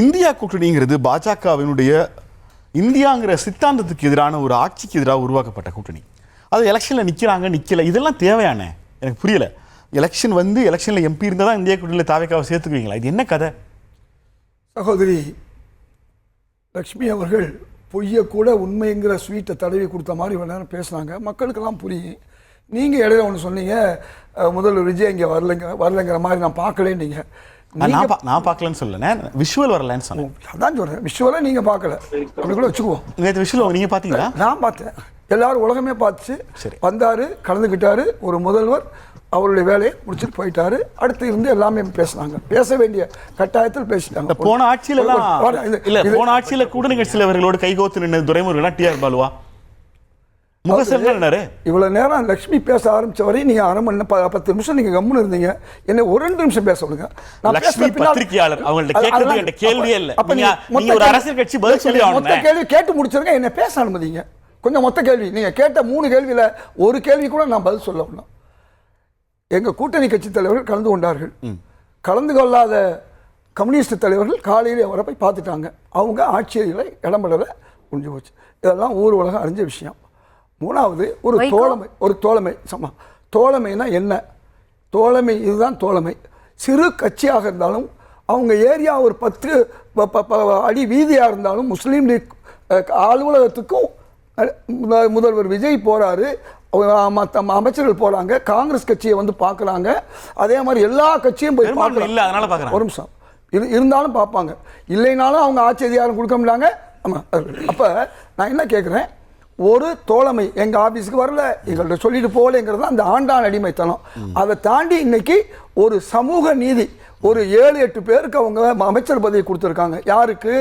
India கூட்டணிங்கிறது பாஜகவினுடைய இந்தியாங்கிற சித்தாந்தத்துக்கு எதிரான ஒரு ஆட்சிக்கு எதிராக உருவாக்கப்பட்ட கூட்டணி. அது எலெக்ஷனில் நிற்கல, இதெல்லாம் தேவையான எனக்கு புரியல. எலெக்ஷன் வந்து எலெக்ஷனில் எம்பி இருந்தால் தான் இந்தியா கூட்டணியில் தாவேக்காவை சேர்த்துக்குவீங்களா? இது என்ன கதை? சகோதரி லக்ஷ்மி அவர்கள் பொய்யை கூட உண்மைங்கிற ஸ்வீட்டை தடவி கொடுத்த மாதிரி இவ்வளோ நேரம் பேசுனாங்க. மக்களுக்கெல்லாம் புரியும். நீங்கள் இடையில ஒன்று சொன்னீங்க, முதல்வர் விஜய் இங்கே வரலைங்கிற மாதிரி நான் பார்க்கலேன்னீங்க. நான் பார்க்கலன்னு சொல்லல, விஷுவல் வரலன்னு சொன்னேன். அதான் சொல்கிறேன், விஷுவலை நீங்கள் பார்க்கல அப்படி கூட வச்சுக்குவோம். நேற்று விஷுவல் நீங்கள் பார்த்தீங்களா? நான் பார்த்தேன், எல்லாரும் உலகமே பார்த்துச்சு. வந்தார், கலந்துக்கிட்டாரு, ஒரு முதல்வர் அவருடைய வேலையை முடிச்சுட்டு போயிட்டாரு. அடுத்து இருந்து எல்லாமே பேசினாங்க, பேச வேண்டிய கட்டாயத்தில் பேசிட்டாங்க. போன ஆட்சியில கூட்டணி கட்சியிலவர்களோடு கைகோத்து நின்று துரைமுருகனா டிஆர் பாலுவா இவ்வளவு நேரம் லட்சுமி பேச ஆரம்பிச்ச வரையும் நீங்க அரை மணி 10 நிமிஷம் நீங்க கம்முன்னு இருந்தீங்க. என்ன ஒரு 2 நிமிஷம் பேச விடுங்க. பத்திரிகையாளர் அவங்கள்ட்ட கேள்வியே இல்ல. நீங்க ஒரு அரசியல் கட்சி பதில் சொல்லி மொத்த கேள்வி கேட்டு முடிச்சிருங்க, என்ன பேச அனுமதிங்க. கொஞ்சம் மொத்த கேள்வி நீங்க கேட்ட 3 கேள்வியில ஒரு கேள்வி கூட நான் பதில் சொல்லணும். எங்க கூட்டணி கட்சி தலைவர்கள் கலந்து கொண்டார்கள். கலந்து கொள்ளாத கம்யூனிஸ்ட் தலைவர்கள் காலையில் அவரை போய் பார்த்துட்டாங்க. அவங்க ஆட்சியில் இடம்பெறல, முடிஞ்சு போச்சு. இதெல்லாம் ஊர் உலகம் அறிஞ்ச விஷயம். 3வது ஒரு தோழமை. தோழமைனா என்ன? தோழமை இதுதான் தோழமை. சிறு கட்சியாக இருந்தாலும் அவங்க ஏரியா ஒரு 10 அடி வீதியாக இருந்தாலும் முஸ்லீம் லீக் அலுவலகத்துக்கும் முதல்வர் விஜய் போகிறாரு, மற்ற அமைச்சர்கள் போகிறாங்க, காங்கிரஸ் கட்சியை வந்து பார்க்குறாங்க. அதே மாதிரி எல்லா கட்சியும் போய் பார்க்கலாம். ஒரு நிமிஷம் இருந்தாலும் பார்ப்பாங்க, இல்லைனாலும் அவங்க ஆட்சி அதிகாரம் கொடுக்க முடியாங்க. ஆமாம். அப்போ நான் என்ன கேட்குறேன், ஒரு தோழமை எங்கள் ஆஃபீஸுக்கு வரல, எங்கள்கிட்ட சொல்லிட்டு போகலைங்கிறது அந்த ஆண்டான் அடிமைத்தனம். அதை தாண்டி இன்னைக்கு ஒரு சமூக நீதி, ஒரு 7-8 பேருக்கு அவங்க அமைச்சர் பதவி கொடுத்துருக்காங்க. யாருக்கு?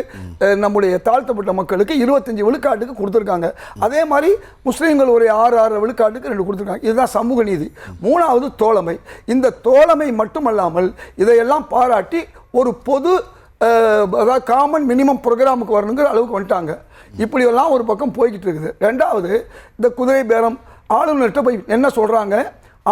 நம்முடைய தாழ்த்தப்பட்ட மக்களுக்கு 25 விழுக்காட்டுக்கு கொடுத்துருக்காங்க. அதே மாதிரி முஸ்லீம்கள் ஒரு 6 விழுக்காட்டுக்கு 2 கொடுத்துருக்காங்க. இதுதான் சமூக நீதி. 3வது தோழமை. இந்த தோழமை மட்டுமல்லாமல் இதையெல்லாம் பாராட்டி ஒரு பொது அதாவது காமன் மினிமம் ப்ரோக்ராமுக்கு வரணுங்கிற அளவுக்கு வந்துட்டாங்க. இப்படியெல்லாம் ஒரு பக்கம் போய்கிட்டு இருக்குது. 2வது இந்த குதிரை பேரம். ஆளுநர்கிட்ட போய் என்ன சொல்கிறாங்க,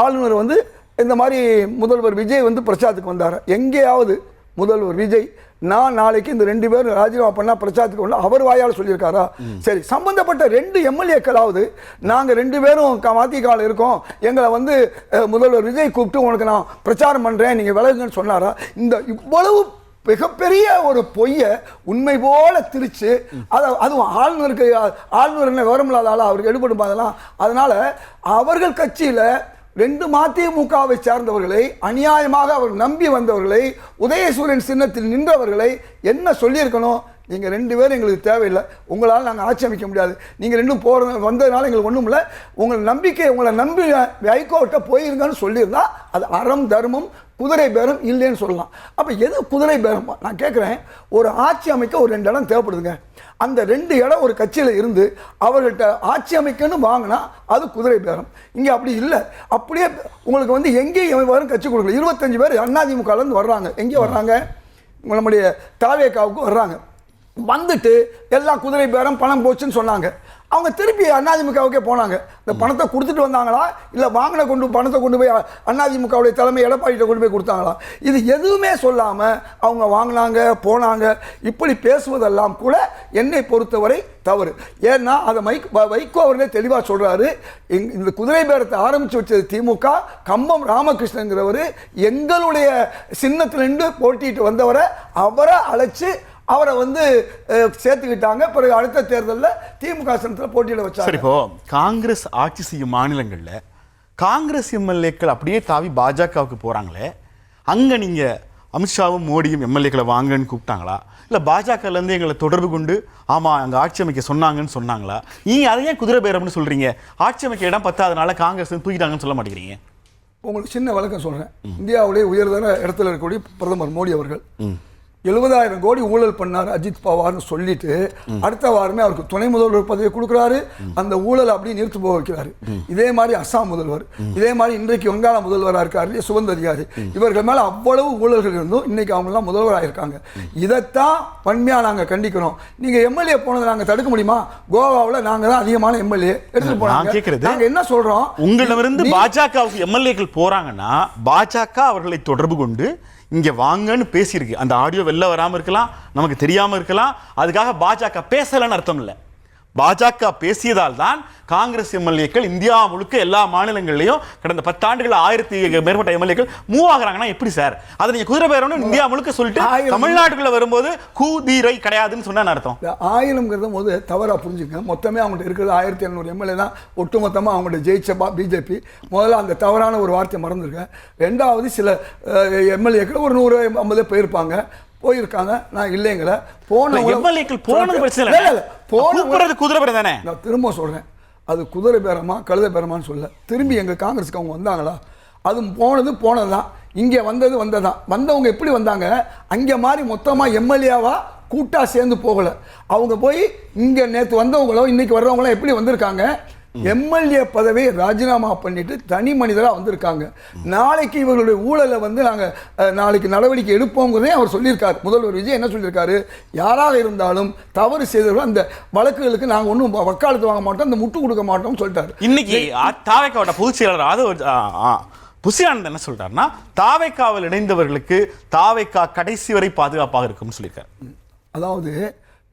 ஆளுநர் வந்து இந்த மாதிரி முதல்வர் விஜய் வந்து பிரச்சாரத்துக்கு வந்தார். எங்கேயாவது முதல்வர் விஜய் நான் நாளைக்கு இந்த 2 பேரும் ராஜினாமா பண்ணால் பிரச்சாரத்துக்கு வந்து அவர் வாயால் சொல்லியிருக்காரா? சரி, சம்பந்தப்பட்ட 2 எம்எல்ஏக்களாவது நாங்கள் 2 பேரும் மதிகால இருக்கோம், எங்களை வந்து முதல்வர் விஜய் கூப்பிட்டு உனக்கு நான் பிரச்சாரம் பண்ணுறேன், நீங்கள் விலகுங்கன்னு சொன்னாரா? இந்த இவ்வளவு மிகப்பெரிய ஒரு பொய்யை உண்மை போல திரிச்சு அதுவும் ஆளுநர் என்ன விவரம் இல்லாத ஆளா அவருக்கு எடுபடும் அதெல்லாம். அதனால அவர்கள் கட்சியில் 2 மதிமுகவை சார்ந்தவர்களை அநியாயமாக அவர் நம்பி வந்தவர்களை, உதயசூரியன் சின்னத்தில் நின்றவர்களை என்ன சொல்லியிருக்கணும்? நீங்கள் 2 பேரும் எங்களுக்கு தேவையில்லை, உங்களால் நாங்கள் ஆட்சி அமைக்க முடியாது, நீங்கள் 2 வந்ததுனால எங்களுக்கு ஒன்றும் இல்லை, உங்களை நம்பி ஹைகோர்ட்டை போயிருங்கன்னு சொல்லியிருந்தா அது அறம் தர்மம், குதிரை பேரம் இல்லைன்னு சொல்லலாம். அப்போ எது குதிரை பேரம்? நான் கேட்குறேன், ஒரு ஆட்சி அமைக்க ஒரு 2 இடம் தேவைப்படுதுங்க. அந்த 2 இடம் ஒரு கட்சியில் இருந்து அவர்கள்ட்ட ஆட்சி அமைக்கன்னு வாங்கினா அது குதிரை பேரம். இங்கே அப்படி இல்லை. அப்படியே உங்களுக்கு வந்து எங்கேயும் வரும் கட்சி கொடுக்கல. 25 பேர் அதிமுகலேருந்து வர்றாங்க. எங்கே வர்றாங்க? நம்முடைய தாவேக்காவுக்கு வர்றாங்க. வந்துட்டு எல்லா குதிரை பேரம் பணம் போச்சுன்னு சொன்னாங்க. அவங்க திருப்பி அதிமுகவுக்கே போனாங்க. இந்த பணத்தை கொடுத்துட்டு வந்தாங்களா, இல்லை வாங்கின பணத்தை கொண்டு போய் அதிமுகவுடைய தலைமை எடப்பாடிகிட்ட கொண்டு போய் கொடுத்தாங்களா? இது எதுவுமே சொல்லாமல் அவங்க வாங்கினாங்க போனாங்க. இப்படி பேசுவதெல்லாம் கூட என்னை பொறுத்தவரை தவறு. ஏன்னா அதை வைகோ அவர்களே தெளிவாக சொல்கிறாரு. இந்த குதிரை பேரத்தை ஆரம்பித்து வச்சது திமுக. கம்பம் ராமகிருஷ்ணங்கிறவர் எங்களுடைய சின்னத்திலிருந்து போட்டிட்டு வந்தவரை அவரை அழைச்சி அவரை வந்து சேர்த்துக்கிட்டாங்க. பிறகு அடுத்த தேர்தலில் திமுக சின்னத்தில் போட்டியிட வச்சாங்க. இப்போ காங்கிரஸ் ஆட்சி செய்யும் மாநிலங்களில் காங்கிரஸ் எம்எல்ஏக்கள் அப்படியே தாவி பாஜகவுக்கு போகிறாங்களே, அங்கே நீங்கள் அமித்ஷாவும் மோடியும் எம்எல்ஏக்களை வாங்கன்னு கூப்பிட்டாங்களா? இல்லை பாஜகலேருந்து எங்களை தொடர்பு கொண்டு ஆமாம் அங்கே ஆட்சி அமைக்க சொன்னாங்களா? நீங்கள் அதை ஏன் குதிரை பேரம்னு சொல்கிறீங்க? ஆட்சி அமைக்க இடம் பத்தாதனால காங்கிரஸ் தூக்கிட்டாங்கன்னு சொல்ல மாட்டேங்கிறீங்க. உங்களுக்கு சின்ன விளக்கம் சொல்கிறேன். இந்தியாவிலே உயர்தர இடத்துல இருக்கக்கூடிய பிரதமர் மோடி அவர்கள் 70,000 கோடி ஊழல் பண்ணார் அஜித் பவார்னு சொல்லிட்டு அடுத்த வாரமே அவருக்கு துணை முதல்வர் பதவியை கொடுக்குறாரு. அந்த ஊழல் அப்படியே நிறுத்து போக வைக்கிறாரு. இதே மாதிரி அஸ்ஸாம் முதல்வர், இதே மாதிரி இன்றைக்கு வங்காள முதல்வராக இருக்காரு சுகந்த் அதிகாரி, இவர்கள் மேலே அவ்வளவு ஊழல்கள் இருந்தும் இன்னைக்கு அவங்கெல்லாம் முதல்வராக இருக்காங்க. இதைத்தான் வன்மையாக நாங்கள் கண்டிக்கிறோம். நீங்கள் எம்எல்ஏ போனதை நாங்கள் தடுக்க முடியுமா? கோவாவில் நாங்கள் தான் அதிகமான எம்எல்ஏ எடுத்துட்டு போனாங்க. நாங்கள் என்ன சொல்கிறோம், உங்களிடமிருந்து பாஜகவுக்கு எம்எல்ஏக்கள் போகிறாங்கன்னா பாஜக அவர்களை தொடர்பு கொண்டு இங்கே வாங்கன்னு பேசியிருக்கு. அந்த ஆடியோ வெளில வராமல் இருக்கலாம், நமக்கு தெரியாமல் இருக்கலாம். அதுக்காக பாஜக பேசலைன்னு அர்த்தம் இல்லை. பாஜக பேசியதால் தான் காங்கிரஸ் எம்எல்ஏக்கள் இந்தியா முழுக்க எல்லா மாநிலங்களிலையும் கடந்த 10 ஆண்டுகள் 1000 மேற்பட்ட எம்எல்ஏக்கள் மூவ் ஆகுறாங்கன்னா எப்படி சார்? அதை நீங்க குதிரை பேரணும் இந்தியா முழுக்க சொல்லிட்டு தமிழ்நாட்டுக்குள்ள வரும்போது கூதிரை கிடையாதுன்னு சொன்னா அர்த்தம். 1000ங்கிறது போது தவறா புரிஞ்சுங்க. மொத்தமே அவங்கள்ட்ட இருக்கிறது 1700 எம்எல்ஏ தான். ஒட்டுமொத்தமாக அவங்கள்ட்ட ஜெயிச்ச பிஜேபி. முதல்ல அந்த தவறான ஒரு வார்த்தையை மறந்துருக்கேன். ரெண்டாவது சில எம்எல்ஏக்கள் ஒரு 150 போயிருப்பாங்க, போயிருக்காங்க. நான் இல்லைங்கள போன எம்எல்ஏக்கள் போனது பிரச்சனை இல்லை, போனது குதிரை பேரம் தானே. நான் திரும்ப சொல்றேன், அது குதிரை பேரமா கழுத பேரமான்னு சொல்ல. திரும்பி எங்க காங்கிரஸுக்கு அவங்க வந்தாங்களா? அது போனது தான். இங்கே வந்ததான். வந்தவங்க எப்படி வந்தாங்க? அங்கே மாதிரி மொத்தமாக எம்எல்ஏவா கூட்டா சேர்ந்து போகல. அவங்க போய் இங்கே நேற்று வந்தவங்களோ இன்னைக்கு வர்றவங்களோ எப்படி வந்திருக்காங்க? எம்எல்ஏ பதவியை ராஜினாமா பண்ணிட்டு தனி மனிதராக வந்திருக்காங்க. நாளைக்கு இவர்களுடைய ஊழலை நாங்கள் நாளைக்கு நடவடிக்கை எடுப்போங்கிறதே அவர் சொல்லியிருக்காரு. முதல்வர் விஜய் என்ன சொல்லியிருக்காரு? யாராக இருந்தாலும் தவறு செய்தவர்கள் அந்த வழக்குகளுக்கு நாங்கள் ஒன்றும் வக்காலத்து வாங்க மாட்டோம், அந்த முட்டு கொடுக்க மாட்டோம்னு சொல்லிட்டாரு. இன்னைக்கு தாவேக்காவோட பொதுச் செயலாளர் புசியானந்த் என்ன சொல்றாருன்னா, தாவேக்காவில் இணைந்தவர்களுக்கு தாவேக்கா கடைசி வரை பாதுகாப்பாக இருக்கும்னு சொல்லியிருக்காரு. அதாவது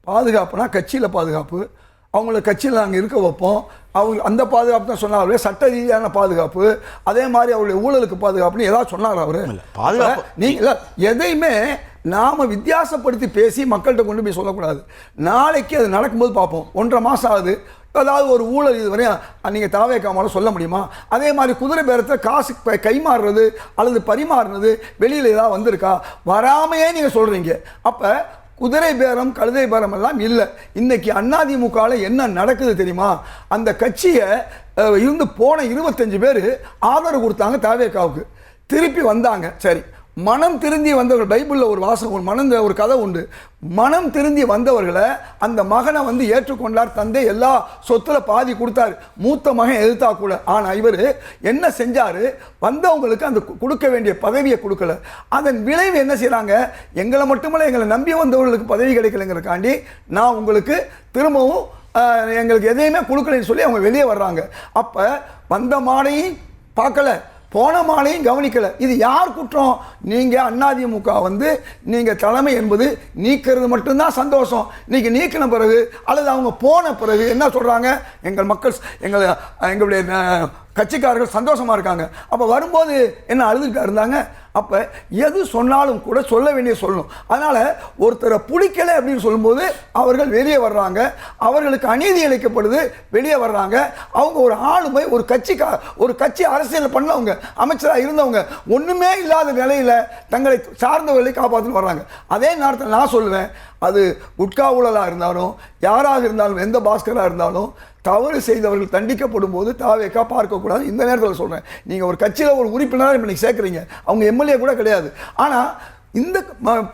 பாதுகாப்புனா கட்சியில் பாதுகாப்பு, அவங்கள கட்சியில் நாங்கள் இருக்க வைப்போம். அவங்க அந்த பாதுகாப்பு தான் சொன்னார். சட்ட ரீதியான பாதுகாப்பு, அதே மாதிரி அவருடைய ஊழலுக்கு பாதுகாப்புன்னு ஏதாவது சொன்னார் அவர்? பாதுகாப்பு நீங்கள் எதையுமே நாம் வித்தியாசப்படுத்தி பேசி மக்கள்கிட்ட கொண்டு போய் சொல்லக்கூடாது. நாளைக்கு அது நடக்கும்போது பார்ப்போம். 1.5 மாதம் ஆகுது. அதாவது ஒரு ஊழல் இதுவரையும் நீங்கள் தாவேக்காமால சொல்ல முடியுமா? அதே மாதிரி குதிரை பேரத்தை காசு கைமாறுறது அல்லது பரிமாறுறது வெளியில் ஏதாவது வந்திருக்கா? வராமையே நீங்கள் சொல்கிறீங்க. அப்போ குதிரை பேரம் கழுதை பேரம் எல்லாம் இல்லை. இன்னைக்கு அதிமுகவில் என்ன நடக்குது தெரியுமா? அந்த கட்சியை இருந்து போன 25 பேர் ஆதரவு கொடுத்தாங்க தாவேக்காவுக்கு. திருப்பி வந்தாங்க. சரி, மனம் திருந்தி வந்தவர்கள், பைபிளில் ஒரு வாசகம் ஒரு கதை உண்டு. மனம் திருந்தி வந்தவர்களை அந்த மகனை ஏற்றுக்கொண்டார் தந்தை. எல்லா சொத்துல பாதி கொடுத்தாரு. மூத்த மகன் எதிர்த்தா கூட. ஆனால் இவர் என்ன செஞ்சாரு? வந்தவங்களுக்கு அந்த கொடுக்க வேண்டிய பதவியை கொடுக்கல. அதன் விளைவு என்ன செய்யறாங்க? எங்களை மட்டுமல்ல, எங்களை நம்பி வந்தவர்களுக்கு பதவி கிடைக்கலங்கிறக்காண்டி நான் உங்களுக்கு திரும்பவும் எங்களுக்கு எதையுமே கொடுக்கலன்னு சொல்லி அவங்க வெளியே வர்றாங்க. அப்ப வந்த மாடையும் பார்க்கல, போன மாலையும் கவனிக்கல. இது யார் குற்றம்? நீங்க அதிமுக நீங்க தலைமை என்பது நீக்கிறது மட்டும்தான் சந்தோஷம். நீங்க நீக்கின பிறகு அல்லது அவங்க போன பிறகு என்ன சொல்றாங்க? எங்கள் மக்கள் எங்களுடைய கட்சிக்காரர்கள் சந்தோஷமா இருக்காங்க. அப்ப வரும்போது என்ன அழுதுகிட்டு இருந்தாங்க? அப்ப எது சொன்னாலும் கூட சொல்ல வேண்டிய சொல்லணும். அதனால ஒருத்தரை பிடிக்கல அப்படின்னு சொல்லும்போது அவர்கள் வெளியே வர்றாங்க. அவர்களுக்கு அநீதி இழைக்கப்படுது, வெளியே வர்றாங்க. அவங்க ஒரு ஆளுமை, ஒரு கட்சி அரசியல் பண்ணவங்க, அமைச்சராக இருந்தவங்க, ஒண்ணுமே இல்லாத நிலையில தங்களை சார்ந்தவர்களை காப்பாற்றிட்டு வர்றாங்க. அதே நேரத்தில் நான் சொல்லுவேன், அது குட்கா ஊழலாக இருந்தாலும் யாராக இருந்தாலும் எந்த பாஸ்கராக இருந்தாலும் தவறு செய்தவர்கள் தண்டிக்கப்படும் போது தாவேக்கா பார்க்கக்கூடாது. இந்த நேரத்தில் சொல்கிறேன், நீங்கள் ஒரு கட்சியில் ஒரு உறுப்பினராக இப்போ நீங்கள் சேர்க்குறீங்க, அவங்க எம்எல்ஏ கூட கிடையாது. ஆனால் இந்த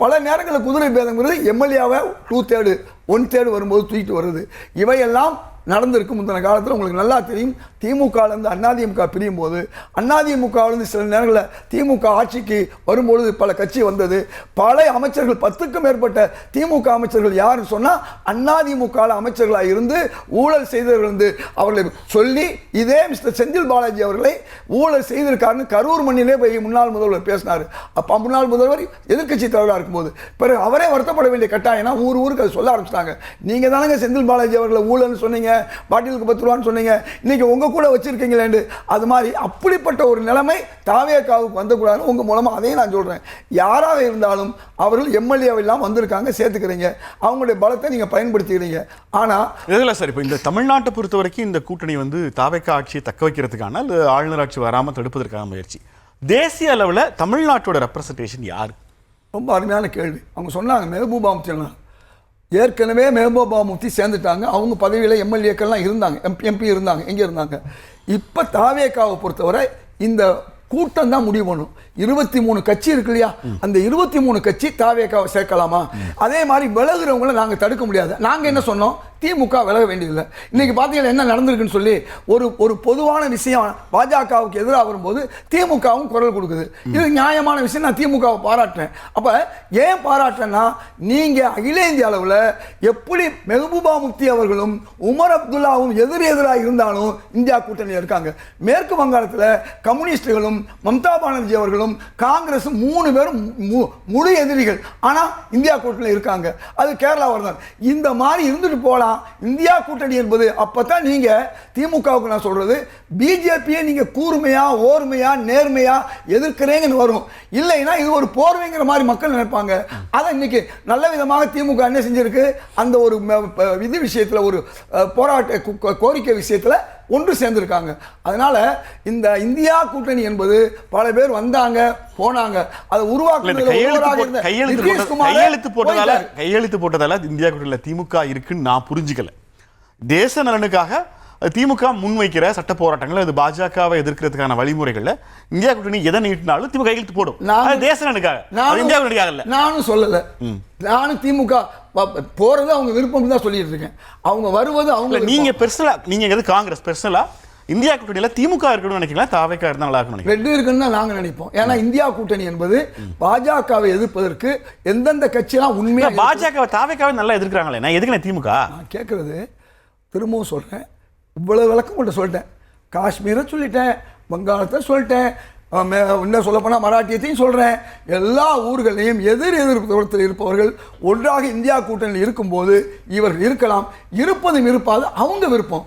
பல நேரங்களில் குதிரை பேதங்கிறது எம்எல்ஏவை 2/3 1/3 வரும்போது தூக்கிட்டு வருது. இவையெல்லாம் நடந்திருக்கு முந்தின காலத்தில். உங்களுக்கு நல்லா தெரியும், திமுகலேருந்து அதிமுக பிரியும் போது அதிமுகவிலிருந்து சில நேரங்களில் திமுக ஆட்சிக்கு வரும்பொழுது பல கட்சி வந்தது. பல அமைச்சர்கள் 10க்கும் மேற்பட்ட திமுக அமைச்சர்கள் யாருன்னு சொன்னால் அதிமுக அமைச்சர்களாக இருந்து ஊழல் செய்தவர்கள் அவர்களை சொல்லி இதே மிஸ்டர் செந்தில் பாலாஜி அவர்களை ஊழல் செய்திருக்காருன்னு கரூர் மண்ணிலே போய் முன்னாள் முதல்வர் பேசினார். அப்போ முன்னாள் முதல்வர் எதிர்கட்சி தலைவராக இருக்கும்போது பிறகு அவரே வருத்தப்பட வேண்டிய கட்டாயம்னா ஊருக்கு அது சொல்ல ஆரம்பிச்சிட்டாங்க. நீங்கள் தானங்க செந்தில் பாலாஜி அவர்களை ஊழல்னு சொன்னீங்க, பாட்டிலுக்கு 10 ரூபான்னு சொன்னீங்க, இன்னைக்கு உங்க கூட வச்சிருக்கீங்களே. அது மாதிரி அப்படிப்பட்ட ஒரு நிலைமை தாவேக்காவுக்கு வந்தக்கூடாதுன்னு உங்க மூலமா அதையும் நான் சொல்றேன். யாராக இருந்தாலும் அவர்கள் எம்எல்ஏ எல்லாம் வந்திருக்காங்க, சேர்த்துக்கிறீங்க, அவங்களுடைய பலத்தை நீங்க பயன்படுத்திக்கிறீங்க. ஆனா இதில் சார் இப்போ இந்த தமிழ்நாட்டை பொறுத்த வரைக்கும் இந்த கூட்டணி தாவேக்கா ஆட்சியை தக்க வைக்கிறதுக்கான அல்லது ஆளுநர் ஆட்சி வராமல் தடுப்பதற்கான முயற்சி. தேசிய அளவில் தமிழ்நாட்டோட ரெப்ரசன்டேஷன் யார்? ரொம்ப அருமையான கேள்வி. அவங்க சொன்னாங்க மெஹபூபா முஃப்தி. ஏற்கனவே மெஹபூபா முஃப்தி சேர்ந்துட்டாங்க. அவங்க பதவியில் எம்எல்ஏக்கள்லாம் இருந்தாங்க, எம்பி இருந்தாங்க. எங்கே இருந்தாங்க? இப்போ தாவேக்காவை பொறுத்தவரை இந்த கூட்டம் தான் முடிவு பண்ணும். 23 கட்சி இருக்கு இல்லையா, அந்த 23 கட்சி தாவேக்காவை சேர்க்கலாமா? அதே மாதிரி விலகுறவங்களை நாங்கள் தடுக்க முடியாது. நாங்கள் என்ன சொன்னோம்? திமுக விலக வேண்டியதில்லை. இன்னைக்கு பார்த்தீங்கன்னா என்ன நடந்திருக்குன்னு சொல்லி ஒரு பொதுவான விஷயம் பாஜகவுக்கு எதிராக வரும்போது திமுகவும் குரல் கொடுக்குது. இது நியாயமான விஷயம். நான் திமுகவை பாராட்டுறேன். அப்ப ஏன் பாராட்டுறேன்னா, நீங்க அகில இந்திய அளவில் எப்படி மெஹபூபா முஃப்தி அவர்களும் உமர் அப்துல்லாவும் எதிராக இருந்தாலும் இந்தியா கூட்டணியில் இருக்காங்க. மேற்கு வங்காளத்தில் கம்யூனிஸ்டுகளும் மம்தா பானர்ஜி அவர்களும் காங்கிரஸும் 3 பேரும் முழு எதிரிகள். ஆனா இந்தியா கூட்டணியில் இருக்காங்க. அது கேரளா வருதான். இந்த மாதிரி இருந்துட்டு போலாம். இந்தியா கூட்டணி என்பது அப்பதான் நீங்க திமுகவுக்கு நான் சொல்றது, பிஜேபியை நீங்க கூர்மையா ஓர்மையா நேர்மையா எதிர்க்கிறேங்கன்னு வரும். இல்லைன்னா இது ஒரு போர்வைங்கிற மாதிரி மக்கள் நினைப்பாங்க. அதை இன்னைக்கு நல்ல விதமாக திமுக என்ன செஞ்சிருக்கு, அந்த ஒரு இது விஷயத்துல ஒரு போராட்ட கோரிக்கை விஷயத்துல ஒன்று சேர்ந்திருக்காங்க. அதனால இந்த இந்தியா கூட்டணி என்பது பல பேர் வந்தாங்க போனாங்க. அதை கையெழுத்து போட்டதால இந்தியா கூட்டணியில திமுக இருக்குன்னு நான் புரிஞ்சுக்கல. தேச நலனுக்காக திமுக முன்வைக்கிற சட்ட போராட்டங்கள், அது பாஜகவை எதிர்க்கிறதுக்கான வழிமுறைகள்ல இந்தியா கூட்டணி எதை நீட்டினாலும் திமுக கையெழுத்து போடும். தேச நலனுக்காக, இந்தியா கூட்டணிக்காக இல்ல. நானும் சொல்லல. நானும் திமுக போறது அவங்க விருப்பம் தான் சொல்லிட்டு இருக்கேன். அவங்க வருவது அவங்க. நீங்க பெர்சனலா, நீங்க காங்கிரஸ் பெர்சனலா இந்தியா கூட்டணியில திமுக இருக்கணும்னு நினைக்கிறீங்களா, தாவேக்கா இருந்தா நல்லா இருக்கணும்? ரெண்டு இருக்குன்னு தான் நாங்க நினைப்போம். ஏன்னா இந்தியா கூட்டணி என்பது பாஜகவை எதிர்ப்பதற்கு எந்தெந்த கட்சியெல்லாம் உண்மையா பாஜக தாவேக்காவை நல்லா எதிர்க்கிறாங்களே, நான் எதுக்கு திமுக நான் கேட்கறது? திரும்பவும் சொல்றேன், இவ்வளவு விளக்கம் மட்டும் சொல்லிட்டேன். காஷ்மீரை சொல்லிட்டேன், வங்காளத்தை சொல்லிட்டேன், இன்னும் சொல்லப்போனால் மராட்டியத்தையும் சொல்கிறேன். எல்லா ஊர்களையும் எதிர்ப்பு இருப்பவர்கள் ஒன்றாக இந்தியா கூட்டணியில் இருக்கும்போது இவர்கள் இருக்கலாம். இருப்பதும் இருப்பாது அவங்க விருப்பம்.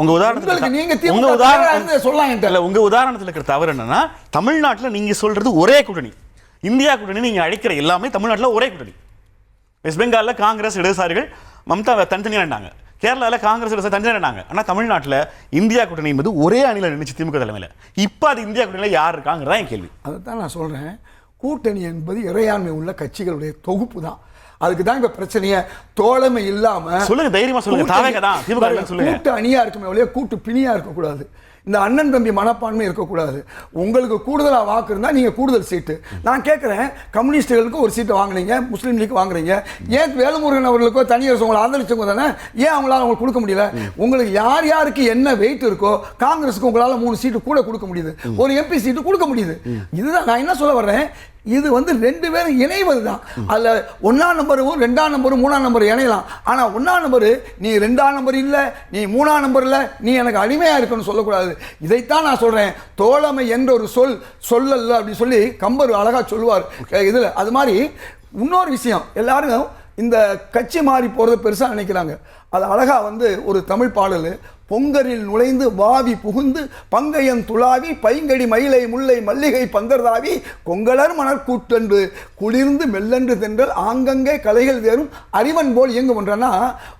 உங்க உதாரணத்துக்கு நீங்க சொல்லலாம். உங்க உதாரணத்தில் இருக்கிற தவறு என்னன்னா, தமிழ்நாட்டில் நீங்க சொல்றது ஒரே கூட்டணி, இந்தியா கூட்டணி நீங்க அழைக்கிற எல்லாமே தமிழ்நாட்டில் ஒரே கூட்டணி. வெஸ்ட் பெங்காலில் காங்கிரஸ் இடதுசாரிகள் மம்தா தனித்தனியாக இருந்தாங்க, கேரளாவில் காங்கிரஸ் தனித்தனியாக. ஆனால் தமிழ்நாட்டில் இந்தியா கூட்டணி என்பது ஒரே அணியில் நினைச்சு திமுக தலைமையில். இப்போ அது இந்தியா கூட்டணியில் யார் இருக்காங்கிறதா என் கேள்வி. அதை தான் நான் சொல்கிறேன். கூட்டணி என்பது இறையாண்மை உள்ள கட்சிகளுடைய தொகுப்பு தான். அதுக்கு தான் இப்போ பிரச்சனையே. தோழமை இல்லாமல் சொல்லுங்க, தைரியமாக சொல்லுங்க, தாவேக தான் திமுக சொல்லுங்க. கூட்டு அணியாக இருக்குமே ஒழிய கூட்டு பிணியாக இருக்கக்கூடாது. இந்த அண்ணன் தம்பி மனப்பான்மை இருக்கக்கூடாது. உங்களுக்கு கூடுதலாக வாக்கு இருந்தால் நீங்கள் கூடுதல் சீட்டு. நான் கேட்குறேன், கம்யூனிஸ்டுகளுக்கு ஒரு சீட்டை வாங்குனீங்க, முஸ்லீம் லீக் வாங்குறீங்க, ஏன் வேலுமுருகன் அவர்களுக்கோ தனியரசு உங்களை ஆதரிச்சவங்க தானே, ஏன் அவங்களால உங்களுக்கு கொடுக்க முடியல? உங்களுக்கு யார் யாருக்கு என்ன வெயிட் இருக்கோ, காங்கிரஸுக்கு உங்களால் 3 சீட்டு கூட கொடுக்க முடியுது, ஒரு எம்பி சீட்டு கொடுக்க முடியுது. இதுதான் நான் என்ன சொல்ல வர்றேன். இது வந்து 2 பேரும் இணைவது தான். அதில் 1ஆம் நம்பரும் 2ஆம் நம்பரும் 3ஆம் நம்பர் இணையலாம். ஆனால் 1ஆம் நம்பரு நீ 2ஆம் நம்பர் இல்லை, நீ 3ஆம் நம்பர் இல்லை, நீ எனக்கு அடிமையாக இருக்குன்னு சொல்லக்கூடாது. இதைத்தான் நான் சொல்கிறேன். தோழமை என்ற ஒரு சொல்லல அப்படின்னு சொல்லி கம்பர் அழகாக சொல்லுவார் இதில். அது மாதிரி இன்னொரு விஷயம், எல்லாரும் இந்த கட்சி மாறி போகிறத பெருசாக நினைக்கிறாங்க. அது அழகாக வந்து ஒரு தமிழ் பாடல், பொங்கரில் நுழைந்து வாவி புகுந்து பங்கையன் துளாவி பைங்கடி மயிலை முல்லை மல்லிகை பந்தர்தாவி கொங்கலர் மணர் கூட்டன்று குளிர்ந்து மெல்லன்று தென்றல் ஆங்கங்கே கலைகள் வேறும் அறிவன் போல் இயங்குகின்றனா,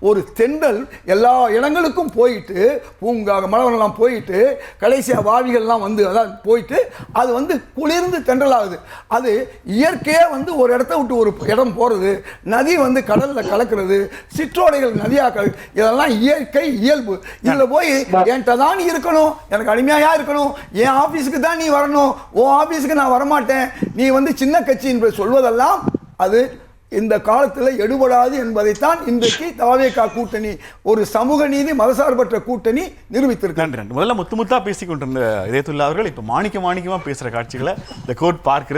ஒரு தென்றல் எல்லா இடங்களுக்கும் போயிட்டு, பூங்காக மலவரெல்லாம் போயிட்டு, கடைசியாக வாவிகள்லாம் வந்து அதான் போயிட்டு, அது வந்து குளிர்ந்து தென்றலாகுது. அது இயற்கையாக வந்து ஒரு இடத்த விட்டு ஒரு இடம் போகிறது, நதி வந்து கடலில் கலக்கிறது, சிற்றோடைகள் நதியாக, இதெல்லாம் இயற்கை இயல்பு. போய் என்கிட்ட தான் நீ இருக்கணும், எனக்கு அடிமையா இருக்கணும், என் ஆபீஸுக்கு தான் நீ வரணும், உன் ஆபீஸுக்கு நான் வரமாட்டேன், நீ வந்து சின்ன கட்சி என்று சொல்வதெல்லாம் அது இந்த காலத்தில் எடுபடாது என்பதைத்தான் இன்றைக்கு தாவேகா கூட்டணி ஒரு சமூக நீதி மதசார்பற்ற கூட்டணி நிரூபித்திருக்கு. முதல்ல முத்தா பேசிக்கொண்டிருந்த இதயத்துல்லா அவர்கள் இப்ப மாணிக்கமா பேசுற காட்சிகளை இந்த கோர்ட் பார்க்கிறது.